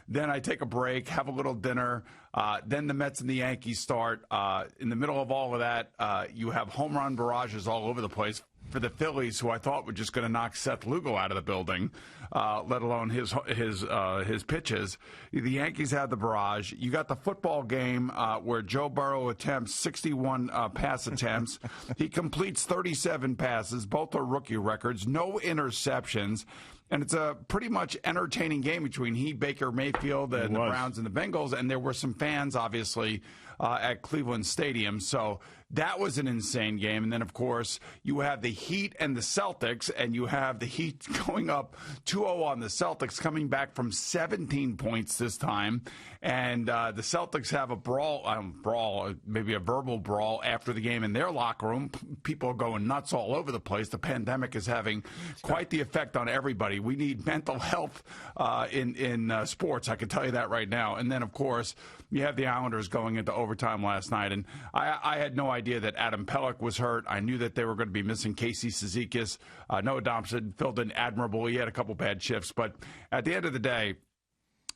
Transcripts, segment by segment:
Then I take a break, have a little dinner. Then the Mets and the Yankees start. In the middle of all of that, you have home run barrages all over the place for the Phillies, who I thought were just going to knock Seth Lugo out of the building, let alone his pitches. The Yankees have the barrage. You got the football game where Joe Burrow attempts 61 pass attempts. He completes 37 passes. Both are rookie records. No interceptions. And it's a pretty much entertaining game between Baker Mayfield, and the Browns and the Bengals. And there were some fans, obviously, at Cleveland Stadium. So that was an insane game. And then, of course, you have the Heat and the Celtics, and you have the Heat going up 2-0 on the Celtics, coming back from 17 points this time. And the Celtics have a brawl, maybe a verbal brawl after the game in their locker room. People are going nuts all over the place. The pandemic is having quite the effect on everybody. We need mental health in sports, I can tell you that right now. And then, of course, you have the Islanders going into overtime last night. And I had no idea that Adam Pelech was hurt. I knew that they were going to be missing Casey Cizikas. Noah Dobson filled in admirably. He had a couple bad shifts. But at the end of the day,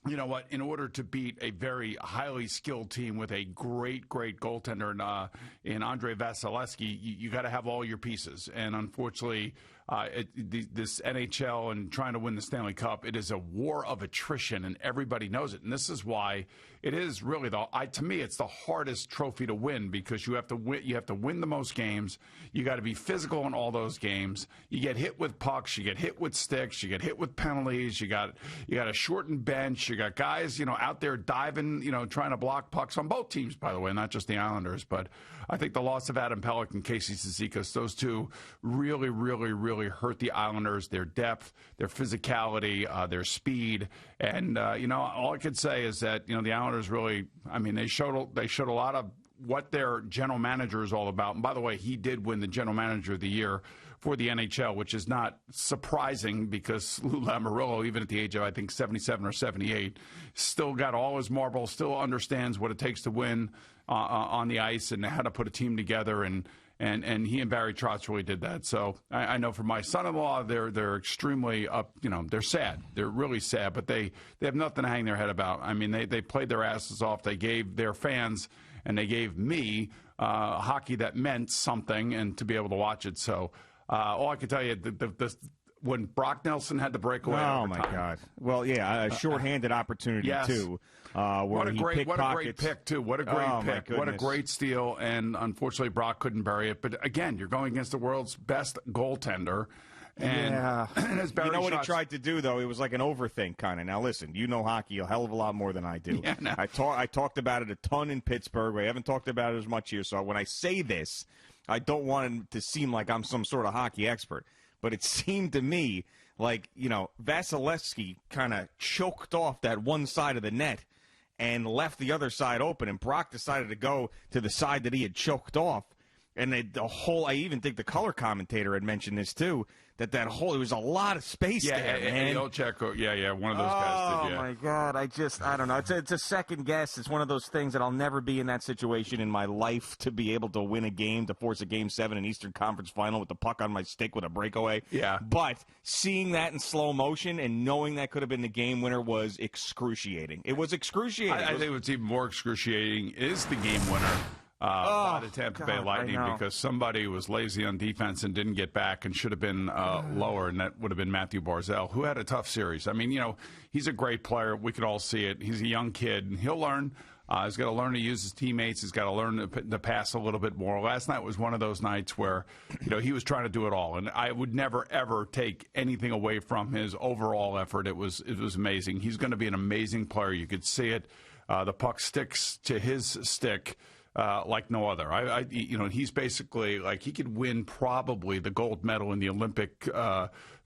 you know what? In order to beat a very highly skilled team with a great goaltender in Andre Vasilevsky, you got to have all your pieces. And unfortunately, this NHL and trying to win the Stanley Cup, it is a war of attrition, and everybody knows it. And this is why it is really to me, it's the hardest trophy to win, because you have to win. You have to win the most games. You got to be physical in all those games. You get hit with pucks. You get hit with sticks. You get hit with penalties. You got a shortened bench. You got guys, out there diving, trying to block pucks on both teams, by the way, not just the Islanders. But I think the loss of Adam Pelech and Casey Cizikas, those two really hurt the Islanders, their depth, their physicality, their speed. And, all I could say is that, the Islanders really, they showed a lot of what their general manager is all about. And by the way, he did win the general manager of the year for the NHL, which is not surprising, because Lou Lamoriello, even at the age of, I think, 77 or 78, still got all his marbles, still understands what it takes to win on the ice and how to put a team together. And he and Barry Trotz really did that. So I know for my son-in-law, they're extremely up. They're sad. They're really sad, but they have nothing to hang their head about. They played their asses off. They gave their fans and they gave me hockey that meant something, and to be able to watch it. So all I can tell you, when Brock Nelson had the breakaway. Oh, my God. Well, yeah, a shorthanded opportunity, yes. Too. What a great pick, too. What a great pick. What a great steal. And unfortunately, Brock couldn't bury it. But again, you're going against the world's best goaltender. And, and as Barry what he tried to do, though? It was like an overthink kind of. Now, listen, you know hockey a hell of a lot more than I do. Yeah, no. I talked about it a ton in Pittsburgh. I haven't talked about it as much here. So when I say this, I don't want it to seem like I'm some sort of hockey expert. But it seemed to me like, Vasilevsky kind of choked off that one side of the net and left the other side open. And Brock decided to go to the side that he had choked off. And I even think the color commentator had mentioned this, too, it was a lot of space there, man. one of those guys did, yeah. Oh, my God, I don't know. It's a second guess. It's one of those things that I'll never be in that situation in my life, to be able to win a game, to force a Game 7 in Eastern Conference Final with the puck on my stick with a breakaway. Yeah. But seeing that in slow motion and knowing that could have been the game winner was excruciating. It was excruciating. I think what's even more excruciating is the game winner. By the Tampa Bay Lightning, because somebody was lazy on defense and didn't get back and should have been lower, and that would have been Matthew Barzal, who had a tough series. He's a great player. We could all see it. He's a young kid. He'll learn. He's got to learn to use his teammates. He's got to learn to pass a little bit more. Last night was one of those nights where, he was trying to do it all, and I would never ever take anything away from his overall effort. It was amazing. He's going to be an amazing player. You could see it. The puck sticks to his stick. Like no other. He's basically like he could win probably the gold medal in the Olympic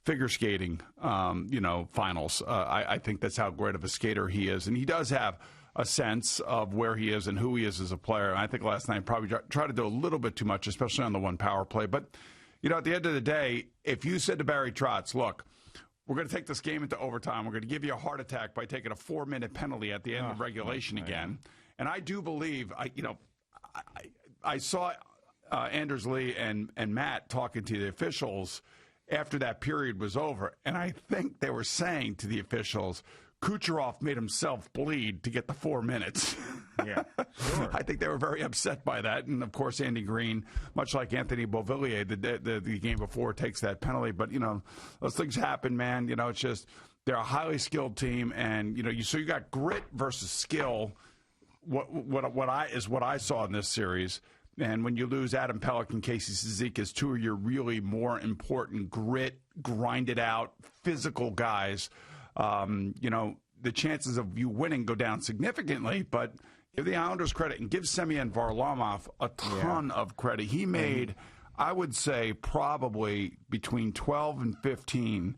figure skating, finals. I think that's how great of a skater he is. And he does have a sense of where he is and who he is as a player. And I think last night probably tried to do a little bit too much, especially on the one power play. But, at the end of the day, if you said to Barry Trotz, look, we're going to take this game into overtime. We're going to give you a heart attack by taking a 4-minute penalty at the end of regulation again. And I do believe, I saw Anders Lee and Matt talking to the officials after that period was over, and I think they were saying to the officials, Kucherov made himself bleed to get the 4 minutes. Yeah, sure. I think they were very upset by that. And, of course, Andy Green, much like Anthony Beauvillier, the game before, takes that penalty. But, those things happen, man. It's just they're a highly skilled team. And, so you got grit versus skill, what I saw in this series. And when you lose Adam Pelech and Casey Cizikas, two of your really more important grit, grinded out, physical guys, the chances of you winning go down significantly. But give the Islanders credit and give Semyon Varlamov a ton of credit. He made, I would say, probably between 12 and 15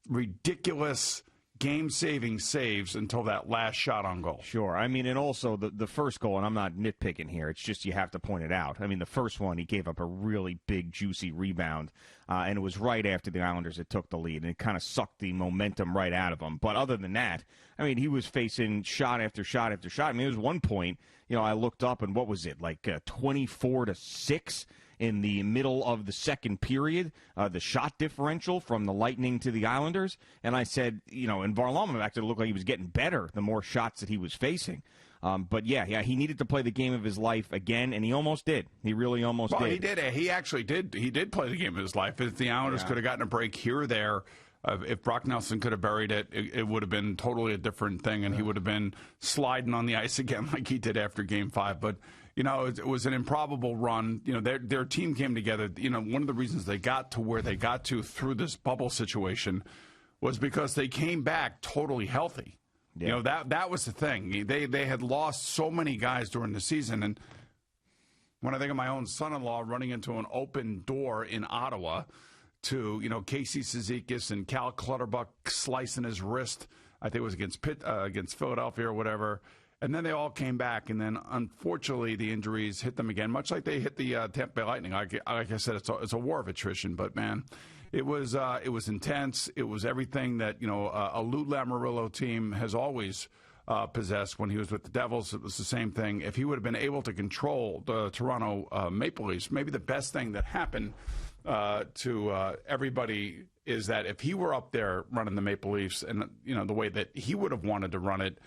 ridiculous game-saving saves until that last shot on goal. Sure. I mean, and also the first goal, and I'm not nitpicking here, it's just you have to point it out. I mean, the first one, he gave up a really big, juicy rebound, and it was right after the Islanders had took the lead, and it kind of sucked the momentum right out of them. But other than that, I mean, he was facing shot after shot after shot. I mean, there was one point, I looked up, and what was it, like 24-6? In the middle of the second period, the shot differential from the Lightning to the Islanders. And I said, and Varlamov actually looked like he was getting better the more shots that he was facing. But, he needed to play the game of his life again, and he almost did. He really almost did. He did. He actually did. He did play the game of his life. If the Islanders could have gotten a break here or there, if Brock Nelson could have buried it, it would have been totally a different thing, and he would have been sliding on the ice again like he did after Game 5. But, it was an improbable run. Their team came together. One of the reasons they got to where they got to through this bubble situation was because they came back totally healthy. Yeah. That was the thing. They had lost so many guys during the season. And when I think of my own son-in-law running into an open door in Ottawa to, Casey Cizikas and Cal Clutterbuck slicing his wrist, I think it was against Philadelphia or whatever. And then they all came back, and then unfortunately the injuries hit them again, much like they hit the Tampa Bay Lightning. Like I said, it's a war of attrition. But man, it was intense. It was everything that a Lou Lamoriello team has always possessed. When he was with the Devils, it was the same thing. If he would have been able to control the Toronto Maple Leafs, maybe the best thing that happened to everybody is that if he were up there running the Maple Leafs and the way that he would have wanted to run it.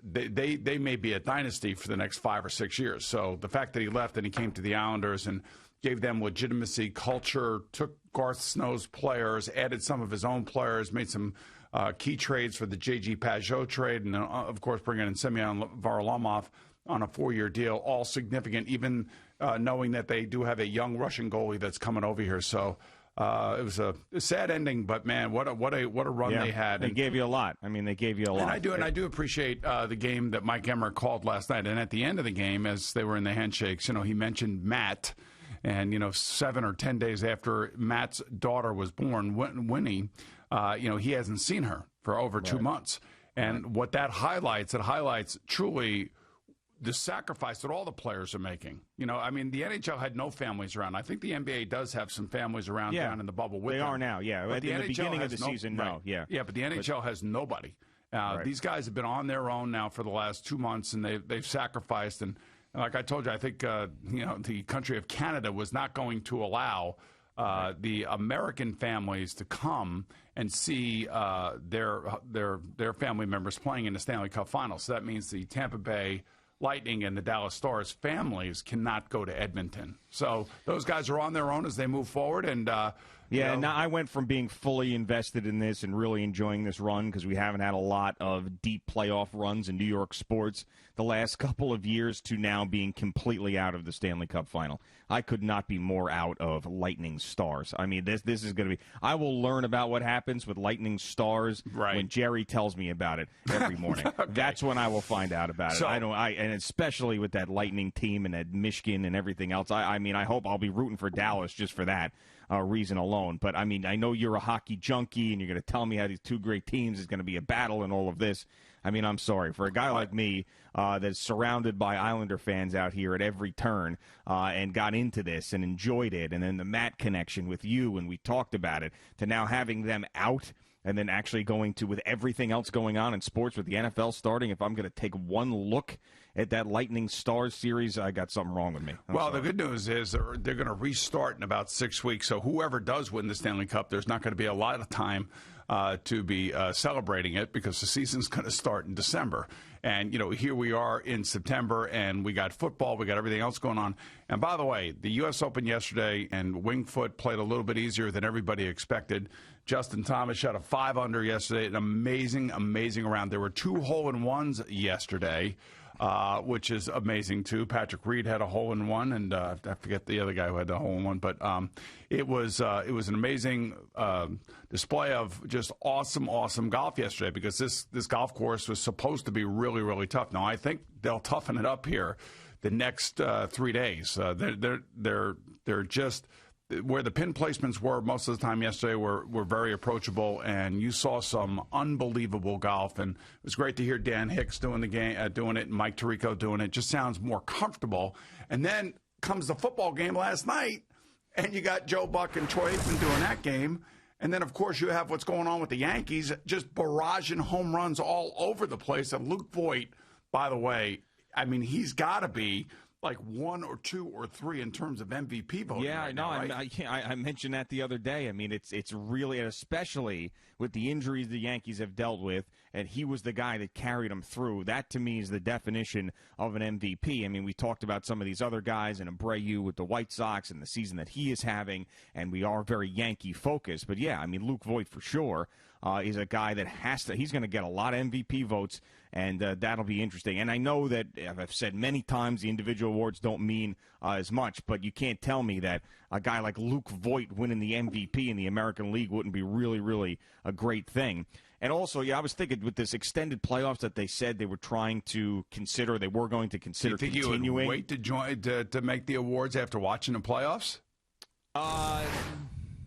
They may be a dynasty for the next 5 or 6 years. So the fact that he left and he came to the Islanders and gave them legitimacy, culture, took Garth Snow's players, added some of his own players, made some key trades for the J.G. Pajot trade, and, of course, bringing in Semyon Varlamov on a 4-year deal, all significant, even knowing that they do have a young Russian goalie that's coming over here. So it was a sad ending, but man, what a run they had. They gave you a lot. I mean, they gave you a lot. And I do appreciate the game that Mike Emmer called last night. And at the end of the game, as they were in the handshakes, he mentioned Matt. And 7 or 10 days after Matt's daughter was born, Winnie, he hasn't seen her for over 2 months. And what that highlights, it highlights truly the sacrifice that all the players are making. The NHL had no families around. I think the NBA does have some families around down in the bubble with them. They are now, At the beginning of the season, no. Yeah, but the NHL has nobody. These guys have been on their own now for the last 2 months, and they've sacrificed. And like I told you, I think the country of Canada was not going to allow the American families to come and see their family members playing in the Stanley Cup Finals. So that means the Tampa Bay Lightning and the Dallas Stars families cannot go to Edmonton. So those guys are on their own as they move forward. And now I went from being fully invested in this and really enjoying this run because we haven't had a lot of deep playoff runs in New York sports the last couple of years to now being completely out of the Stanley Cup Final. I could not be more out of Lightning Stars. I mean, this is going to be – I will learn about what happens with Lightning Stars when Jerry tells me about it every morning. Okay. That's when I will find out about it. And especially with that Lightning team and that Michigan and everything else. I mean, I hope I'll be rooting for Dallas just for that reason alone. But, I mean, I know you're a hockey junkie and you're going to tell me how these two great teams is going to be a battle and all of this. I mean, I'm sorry. For a guy like me that's surrounded by Islander fans out here at every turn and got into this and enjoyed it, and then the Matt connection with you, and we talked about it, to now having them out and then actually going to, with everything else going on in sports, with the NFL starting, if I'm going to take one look at that Lightning Stars series, I got something wrong with me. The good news is they're going to restart in about 6 weeks. So whoever does win the Stanley Cup, there's not going to be a lot of time to be celebrating it because the season's going to start in December. And, here we are in September, and we got football, we got everything else going on. And by the way, the U.S. Open yesterday, and Winged Foot played a little bit easier than everybody expected. Justin Thomas shot a 5-under yesterday, an amazing, amazing round. There were 2 hole-in-ones yesterday, which is amazing, too. Patrick Reed had a hole-in-one, and I forget the other guy who had the hole-in-one. But it was an amazing display of just awesome, awesome golf yesterday because this golf course was supposed to be really, really tough. Now, I think they'll toughen it up here the next 3 days. They're just where the pin placements were most of the time yesterday were very approachable, and you saw some unbelievable golf. And it was great to hear Dan Hicks doing the game, doing it, and Mike Tirico doing it. Just sounds more comfortable. And then comes the football game last night, and you got Joe Buck and Troy Aikman doing that game. And then, of course, you have what's going on with the Yankees, just barraging home runs all over the place. And Luke Voit, by the way, I mean, he's got to be like 1 or 2 or 3 in terms of MVP voting. Yeah, right no, now, right? I mentioned that the other day. I mean, it's really, and especially with the injuries the Yankees have dealt with, and he was the guy that carried them through. That, to me, is the definition of an MVP. I mean, we talked about some of these other guys, and Abreu with the White Sox and the season that he is having, and we are very Yankee-focused. But, yeah, I mean, Luke Voit, for sure, is a guy that he's going to get a lot of MVP votes, and that'll be interesting. And I know that, I've said many times, the individual awards don't mean as much, but you can't tell me that a guy like Luke Voit winning the MVP in the American League wouldn't be really, really a great thing. And also, yeah, I was thinking with this extended playoffs that they said they were trying to consider, they were going to consider continuing. continuing. You would wait to join to make the awards after watching the playoffs?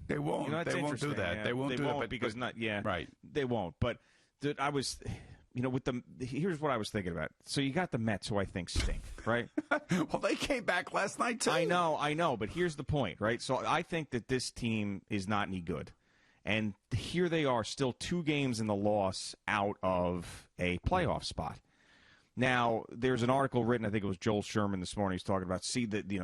They won't. You know, they won't do that. Yeah, they won't do that because not. Yeah, right. They won't. But dude, I was, here's what I was thinking about. So you got the Mets, who I think stink, right? Well, they came back last night too. I know. But here's the point, right? So I think that this team is not any good, and here they are, still 2 games in the loss out of a playoff spot. Now, there's an article written, I think it was Joel Sherman this morning, he's talking about,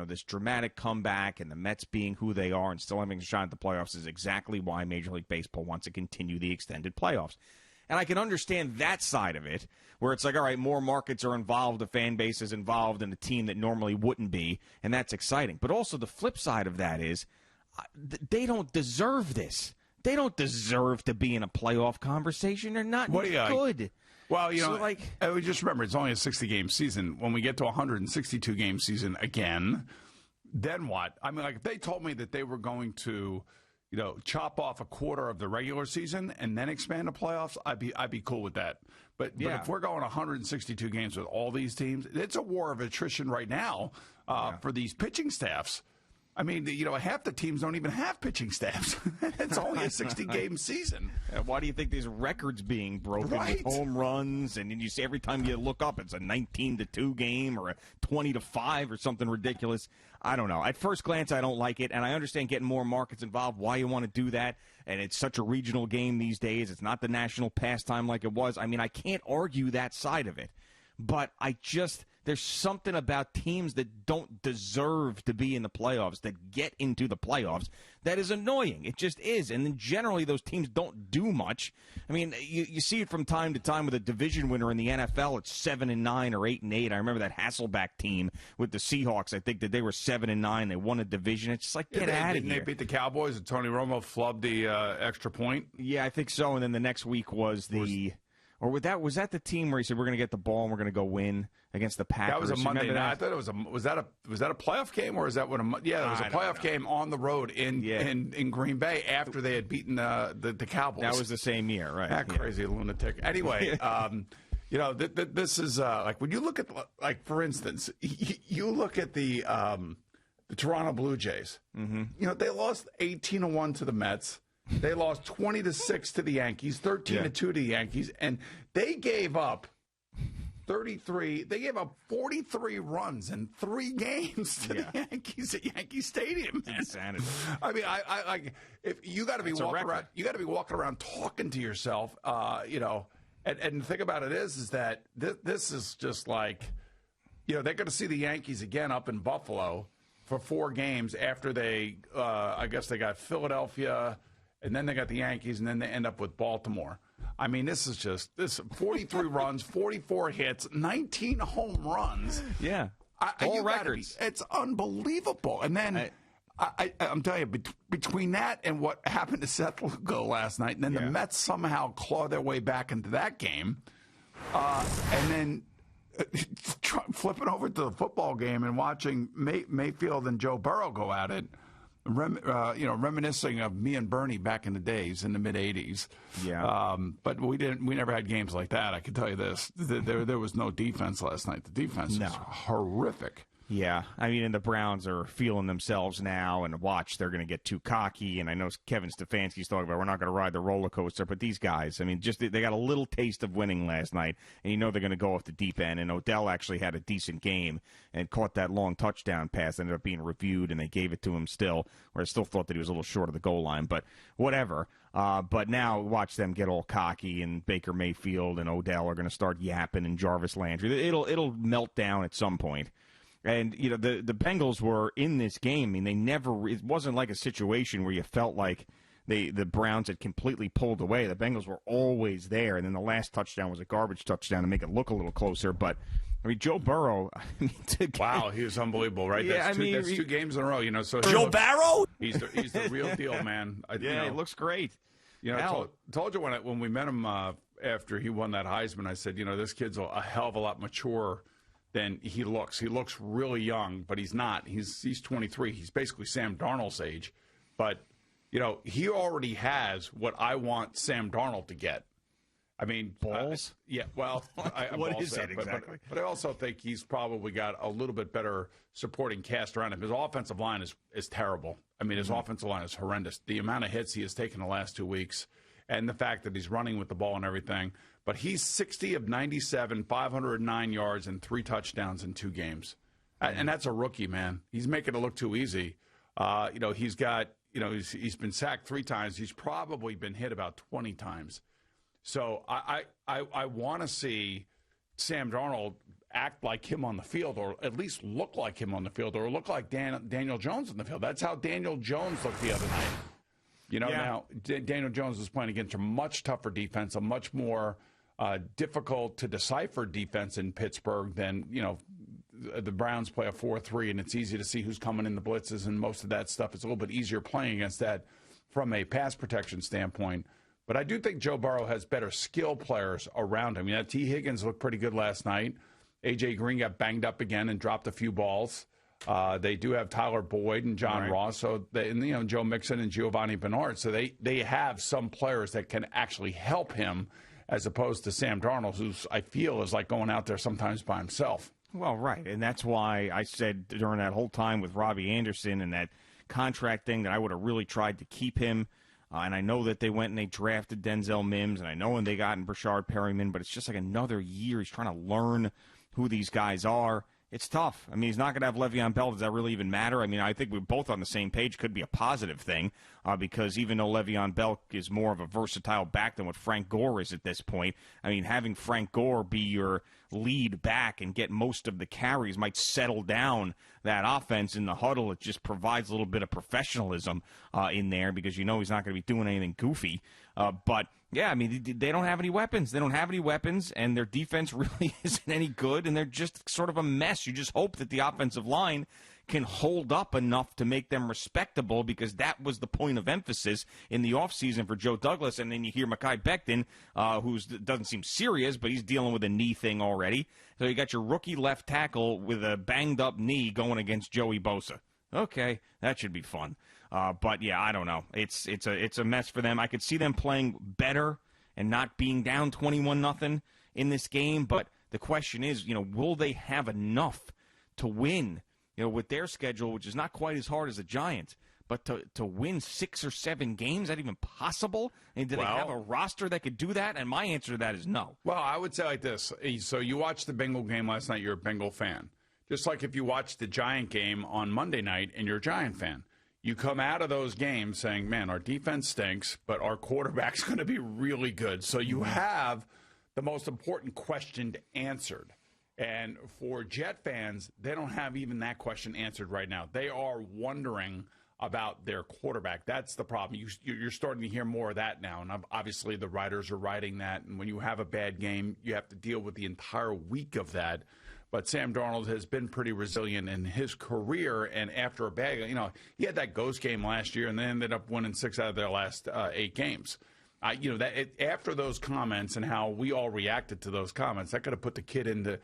this dramatic comeback and the Mets being who they are and still having a shot at the playoffs is exactly why Major League Baseball wants to continue the extended playoffs. And I can understand that side of it, where it's like, all right, more markets are involved, the fan base is involved in a team that normally wouldn't be, and that's exciting. But also the flip side of that is they don't deserve this. They don't deserve to be in a playoff conversation. They're not good. Well, we just remember it's only a 60-game season. When we get to a 162-game season again, then what? I mean, like if they told me that they were going to, chop off a quarter of the regular season and then expand the playoffs, I'd be cool with that. But if we're going 162 games with all these teams, it's a war of attrition right now for these pitching staffs. I mean, half the teams don't even have pitching staffs. It's only a 60-game season. Why do you think there's records being broken with home runs? And then you see every time you look up, it's a 19-2 game or a 20-5 or something ridiculous. I don't know. At first glance, I don't like it, and I understand getting more markets involved, why you want to do that. And it's such a regional game these days. It's not the national pastime like it was. I mean, I can't argue that side of it. But there's something about teams that don't deserve to be in the playoffs, that get into the playoffs, that is annoying. It just is. And then generally those teams don't do much. I mean, you see it from time to time with a division winner in the NFL. It's 7-9 or 8-8. I remember that Hasselback team with the Seahawks. I think that they were 7-9. They won a division. It's just like, get out of here. Didn't they beat the Cowboys and Tony Romo flubbed the extra point? Yeah, I think so. And then the next week was was that the team where he said we're going to get the ball and we're going to go win against the Packers? That was a Monday night. I thought it was was that a playoff game or is that what it was a playoff game on the road in Green Bay after they had beaten the Cowboys. That was the same year, right? That crazy lunatic. Anyway, this is like when you look at, like, for instance, you look at the Toronto Blue Jays. Mm-hmm. They lost 18-1 to the Mets. They lost 20-6 to the Yankees, 13-2 to the Yankees, and they gave up 33. They gave up 43 runs in 3 games to the Yankees at Yankee Stadium. Man. Insanity. I mean, I like if you got to be walking around. You got to be walking around talking to yourself. And the thing about it is that this is just like, they're going to see the Yankees again up in Buffalo for 4 games after they, I guess they got Philadelphia. and then they got the Yankees, and then they end up with Baltimore. I mean, this 43 runs, 44 hits, 19 home runs. Yeah. All records. It's unbelievable. And then I'm telling you, between that and what happened to Seth Lugo last night, and then the Mets somehow claw their way back into that game, and then flipping over to the football game and watching Mayfield and Joe Burrow go at it, reminiscing of me and Bernie back in the days in the mid '80s. Yeah. But we never had games like that. I can tell you this: there was no defense last night. The defense was horrific. Yeah, I mean, and the Browns are feeling themselves now, and watch, they're going to get too cocky, and I know Kevin Stefanski's talking about we're not going to ride the roller coaster, but these guys, I mean, just they got a little taste of winning last night, and you know they're going to go off the deep end, and Odell actually had a decent game and caught that long touchdown pass, ended up being reviewed, and they gave it to him still, where I still thought that he was a little short of the goal line, but whatever. But now watch them get all cocky, and Baker Mayfield and Odell are going to start yapping, and Jarvis Landry. It'll melt down at some point. And, you know, the Bengals were in this game. I mean, it wasn't like a situation where you felt like the Browns had completely pulled away. The Bengals were always there. And then the last touchdown was a garbage touchdown to make it look a little closer. But, I mean, Joe Burrow. Wow, he was unbelievable, right? Yeah, that's 2 games in a row, you know. So Joe Barrow? He's the real deal, man. He looks great. You know, I told you when we met him after he won that Heisman, I said, you know, this kid's a hell of a lot mature than he looks. He looks really young, but he's not. He's 23. He's basically Sam Darnold's age. But, you know, he already has what I want Sam Darnold to get. I mean, balls? Yeah, well, what is it exactly? But I also think he's probably got a little bit better supporting cast around him. His offensive line is terrible. I mean, his offensive line is horrendous. The amount of hits he has taken the last 2 weeks and the fact that he's running with the ball and everything. But he's 60 of 97, 509 yards, and 3 touchdowns in 2 games. And that's a rookie, man. He's making it look too easy. You know, he's got, you know, he's been sacked 3 times. He's probably been hit about 20 times. So I want to see Sam Darnold act like him on the field, or at least look like him on the field, or look like Daniel Jones on the field. That's how Daniel Jones looked the other night. You know, now Daniel Jones is playing against a much tougher defense, a much more difficult to decipher defense in Pittsburgh than, you know, the Browns play a 4-3, and it's easy to see who's coming in the blitzes and most of that stuff. It's a little bit easier playing against that from a pass protection standpoint. But I do think Joe Burrow has better skill players around him. You know, T. Higgins looked pretty good last night. A.J. Green got banged up again and dropped a few balls. They do have Tyler Boyd and John Ross, so Joe Mixon and Giovanni Bernard. So they have some players that can actually help him, as opposed to Sam Darnold, who's, I feel, is like going out there sometimes by himself. Well, right, and that's why I said during that whole time with Robbie Anderson and that contract thing that I would have really tried to keep him. And I know that they went and they drafted Denzel Mims, and I know when they got in Brashard Perryman, but it's just like another year. He's trying to learn who these guys are. It's tough. I mean, he's not going to have Le'Veon Bell. Does that really even matter? I mean, I think we're both on the same page. Could be a positive thing because even though Le'Veon Bell is more of a versatile back than what Frank Gore is at this point, I mean, having Frank Gore be your lead back and get most of the carries might settle down that offense in the huddle. It just provides a little bit of professionalism in there because you know he's not going to be doing anything goofy. But yeah, I mean, they don't have any weapons. They don't have any weapons, and their defense really isn't any good, and they're just sort of a mess. You just hope that the offensive line can hold up enough to make them respectable, because that was the point of emphasis in the offseason for Joe Douglas. And then you hear Mekhi Becton, who doesn't seem serious, but he's dealing with a knee thing already. So you got your rookie left tackle with a banged-up knee going against Joey Bosa. Okay, that should be fun. But, yeah, I don't know. It's a mess for them. I could see them playing better and not being down 21-0 in this game. But the question is, will they have enough to win, with their schedule, which is not quite as hard as the Giants, but to win 6 or 7 games? Is that even possible? And do they have a roster that could do that? And my answer to that is no. Well, I would say like this. So you watched the Bengal game last night. You're a Bengal fan. Just like if you watched the Giant game on Monday night and you're a Giant fan. You come out of those games saying, man, our defense stinks, but our quarterback's going to be really good. So you have the most important question answered. And for Jet fans, they don't have even that question answered right now. They are wondering about their quarterback. That's the problem. You're starting to hear more of that now, and obviously the writers are writing that, and when you have a bad game, you have to deal with the entire week of that. But Sam Darnold has been pretty resilient in his career, and after a bad, he had that ghost game last year, and they ended up winning 6 out of their last 8 games. After those comments and how we all reacted to those comments, that could have put the kid into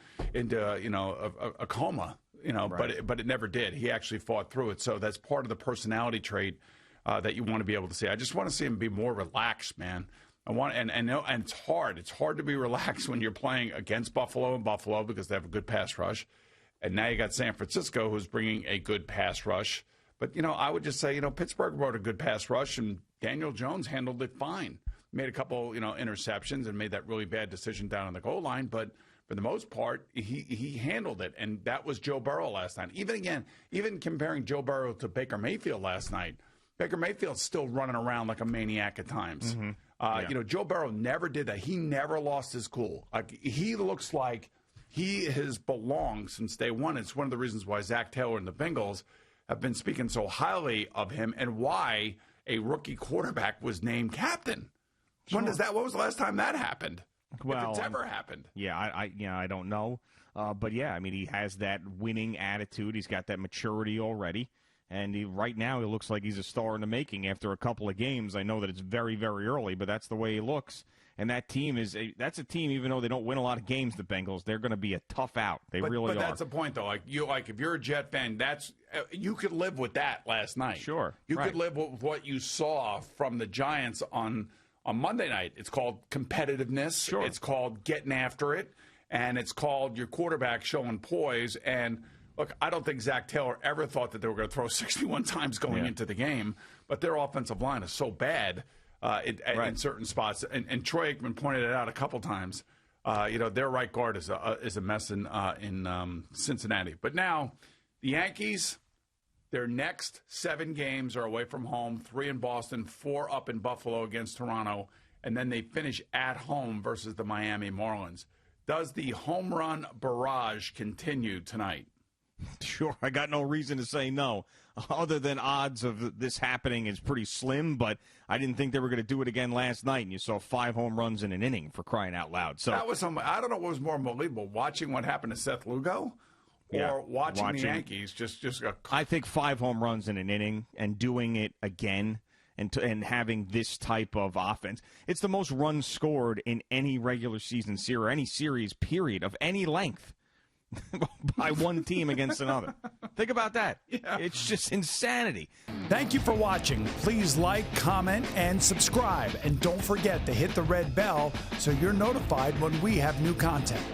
a coma. Right. But it never did. He actually fought through it. So that's part of the personality trait that you want to be able to see. I just want to see him be more relaxed, man. And it's hard. It's hard to be relaxed when you're playing against Buffalo because they have a good pass rush, and now you got San Francisco who's bringing a good pass rush. But I would just say Pittsburgh brought a good pass rush, and Daniel Jones handled it fine. Made a couple interceptions and made that really bad decision down on the goal line, but for the most part, he handled it, and that was Joe Burrow last night. Even comparing Joe Burrow to Baker Mayfield last night, Baker Mayfield's still running around like a maniac at times. Mm-hmm. Joe Burrow never did that. He never lost his cool. He looks like he has belonged since day one. It's one of the reasons why Zach Taylor and the Bengals have been speaking so highly of him, and why a rookie quarterback was named captain. Sure. What was the last time that happened? Well, if it's ever happened. Yeah, I don't know. But yeah, I mean, he has that winning attitude. He's got that maturity already. And right now, he looks like he's a star in the making after a couple of games. I know that it's very, very early, but that's the way he looks. And that team that's a team, even though they don't win a lot of games, the Bengals, they're going to be a tough out. They really are. But that's the point, though. If you're a Jet fan, you could live with that last night. Sure. You could live with what you saw from the Giants on Monday night. It's called competitiveness. Sure. It's called getting after it. And it's called your quarterback showing poise. And look, I don't think Zach Taylor ever thought that they were going to throw 61 times going into the game. But their offensive line is so bad in certain spots. And Troy Aikman pointed it out a couple times. Their right guard is a mess in Cincinnati. But now the Yankees, their next 7 games are away from home, 3 in Boston, 4 up in Buffalo against Toronto, and then they finish at home versus the Miami Marlins. Does the home run barrage continue tonight? Sure. I got no reason to say no, other than odds of this happening is pretty slim, but I didn't think they were going to do it again last night, and you saw 5 home runs in an inning, for crying out loud. So that was I don't know what was more unbelievable, watching what happened to Seth Lugo or watching the Yankees. I think 5 home runs in an inning and doing it again and having this type of offense. It's the most runs scored in any regular season series or any series, period, of any length by one team against another. Think about that. Yeah. It's just insanity. Thank you for watching. Please like, comment, and subscribe. And don't forget to hit the red bell so you're notified when we have new content.